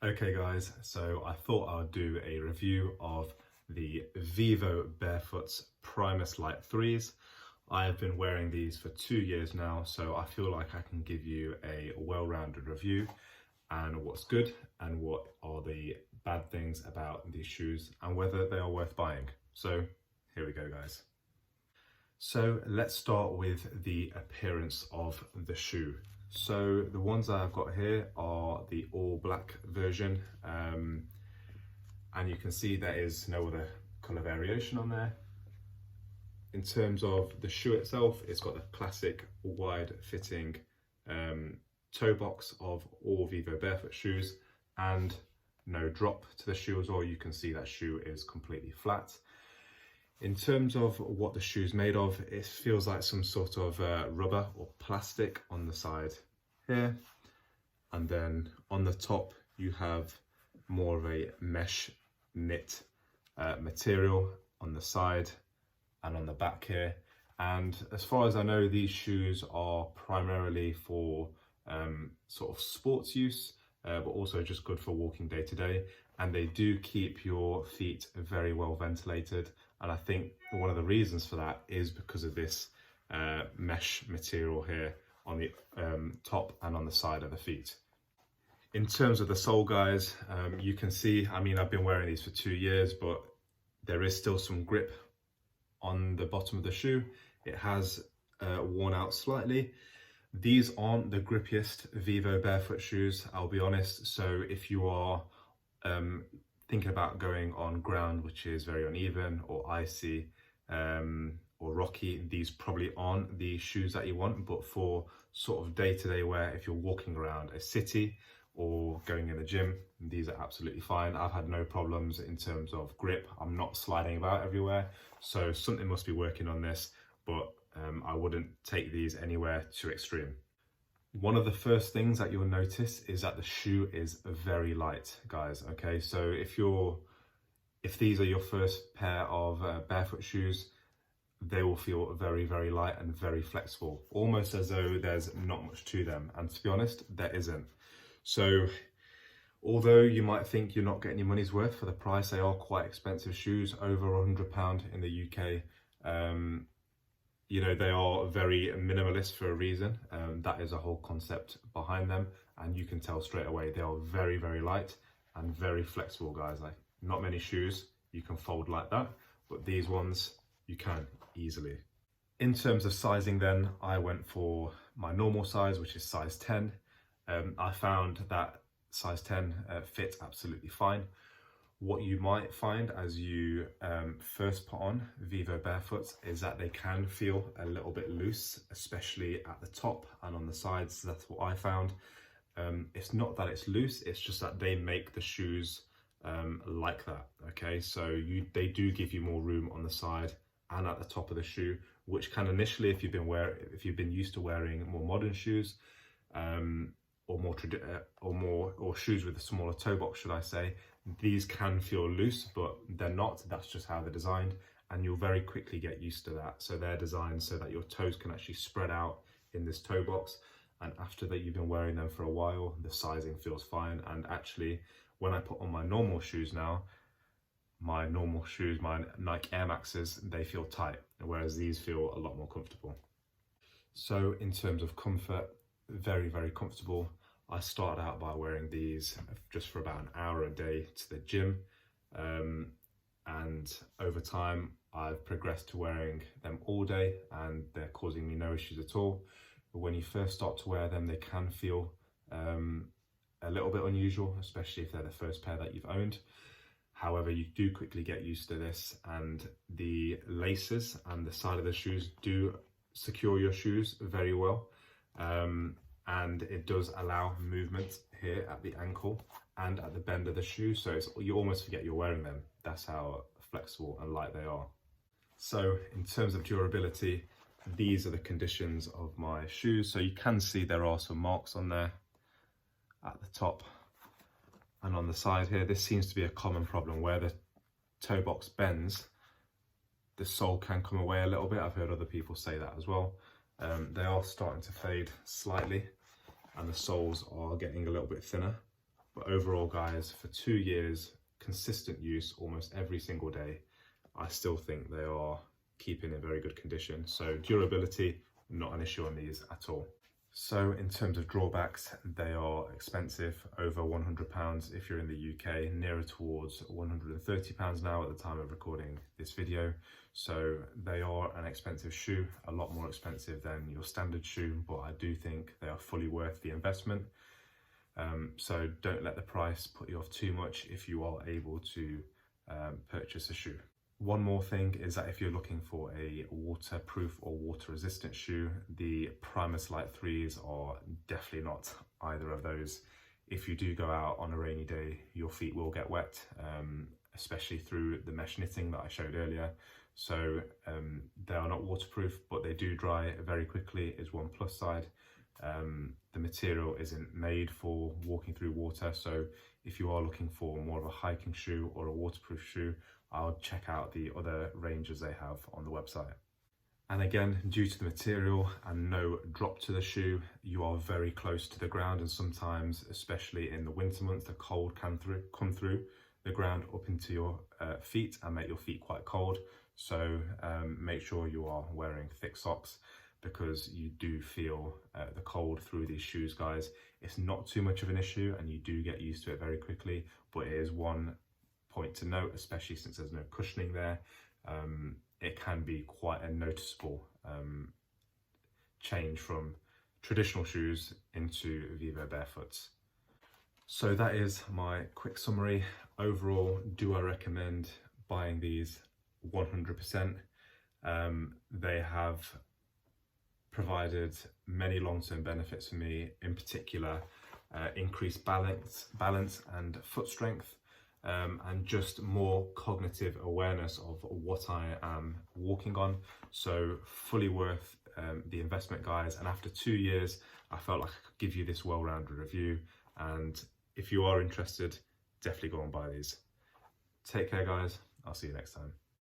Okay guys, so I thought I would do a review of the Vivobarefoot Primus Lite 3s. I have been wearing these for 2 years now, so I feel like I can give you a well-rounded review and what's good and what are the bad things about these shoes and whether they are worth buying. So here we go guys. So let's start with the appearance of the shoe. So the ones I've got here are the all black version, and you can see there is no other colour variation on there. In terms of the shoe itself, it's got the classic wide fitting toe box of all Vivobarefoot shoes and no drop to the shoe as well. You can see that shoe is completely flat. In terms of what the shoe's made of, it feels like some sort of rubber or plastic on the side here. And then on the top, you have more of a mesh knit material on the side and on the back here. And as far as I know, these shoes are primarily for sort of sports use, but also just good for walking day to day. And they do keep your feet very well ventilated. And I think one of the reasons for that is because of this mesh material here on the top and on the side of the feet. In terms of the sole guys, you can see, I mean, I've been wearing these for 2 years, but there is still some grip on the bottom of the shoe. It has worn out slightly. These aren't the grippiest Vivobarefoot shoes, I'll be honest. So if you are thinking about going on ground which is very uneven or icy or rocky, these probably aren't the shoes that you want. But for sort of day-to-day wear, if you're walking around a city or going in the gym, these are absolutely fine. I've had no problems in terms of grip. I'm not sliding about everywhere, so something must be working on this, but I wouldn't take these anywhere too extreme. One of the first things that you'll notice is that the shoe is very light, guys. Okay, so if these are your first pair of barefoot shoes, they will feel very, very light and very flexible, almost as though there's not much to them. And to be honest, there isn't. So although you might think you're not getting your money's worth for the price, they are quite expensive shoes, over £100 in the UK. You know, they are very minimalist for a reason. That is a whole concept behind them, and you can tell straight away they are very, very light and very flexible, guys. Like, not many shoes you can fold like that, but these ones you can easily. In terms of sizing then, I went for my normal size, which is size 10. I found that size 10 fit absolutely fine. What you might find as you first put on Vivobarefoot is that they can feel a little bit loose, especially at the top and on the sides. So that's what I found. It's not that it's loose, it's just that they make the shoes like that. Okay, so they do give you more room on the side and at the top of the shoe, which can initially, if you've been used to wearing more modern shoes, or shoes with a smaller toe box, should I say, these can feel loose, but they're not. That's just how they're designed, and you'll very quickly get used to that. So they're designed so that your toes can actually spread out in this toe box, and after that you've been wearing them for a while, the sizing feels fine. And actually, when I put on my normal shoes now, my Nike Air Maxes, they feel tight, whereas these feel a lot more comfortable. So in terms of comfort, very, very comfortable. I started out by wearing these just for about an hour a day to the gym, and over time I've progressed to wearing them all day, and they're causing me no issues at all. But when you first start to wear them, they can feel a little bit unusual, especially if they're the first pair that you've owned. However, you do quickly get used to this, and the laces and the side of the shoes do secure your shoes very well. And it does allow movement here at the ankle and at the bend of the shoe, so you almost forget you're wearing them. That's how flexible and light they are. So in terms of durability, these are the conditions of my shoes. So you can see there are some marks on there at the top and on the side here. This seems to be a common problem where the toe box bends, the sole can come away a little bit. I've heard other people say that as well. They are starting to fade slightly, and the soles are getting a little bit thinner, But overall, guys, for 2 years, consistent use almost every single day, I still think they are keeping in very good condition. So durability, not an issue on these at all. So in terms of drawbacks, they are expensive, over £100 if you're in the UK, nearer towards £130 now at the time of recording this video. So they are an expensive shoe, a lot more expensive than your standard shoe, but I do think they are fully worth the investment. So don't let the price put you off too much if you are able to purchase a shoe. One more thing is that if you're looking for a waterproof or water resistant shoe, the Primus Lite IIIs are definitely not either of those. If you do go out on a rainy day, your feet will get wet, especially through the mesh knitting that I showed earlier. So they are not waterproof, but they do dry very quickly, is one plus side. The material isn't made for walking through water, so if you are looking for more of a hiking shoe or a waterproof shoe, I'll check out the other ranges they have on the website. And again, due to the material and no drop to the shoe, you are very close to the ground, and sometimes, especially in the winter months, the cold can come through the ground up into your feet and make your feet quite cold. So make sure you are wearing thick socks, because you do feel the cold through these shoes, guys. It's not too much of an issue and you do get used to it very quickly, but it is one point to note, especially since there's no cushioning there. It can be quite a noticeable change from traditional shoes into Vivobarefoots. So that is my quick summary. Overall, do I recommend buying these? 100%. They have provided many long-term benefits for me, in particular increased balance and foot strength, and just more cognitive awareness of what I am walking on. So fully worth the investment, guys. And after 2 years, I felt like I could give you this well-rounded review. And if you are interested, definitely go and buy these. Take care, guys. I'll see you next time.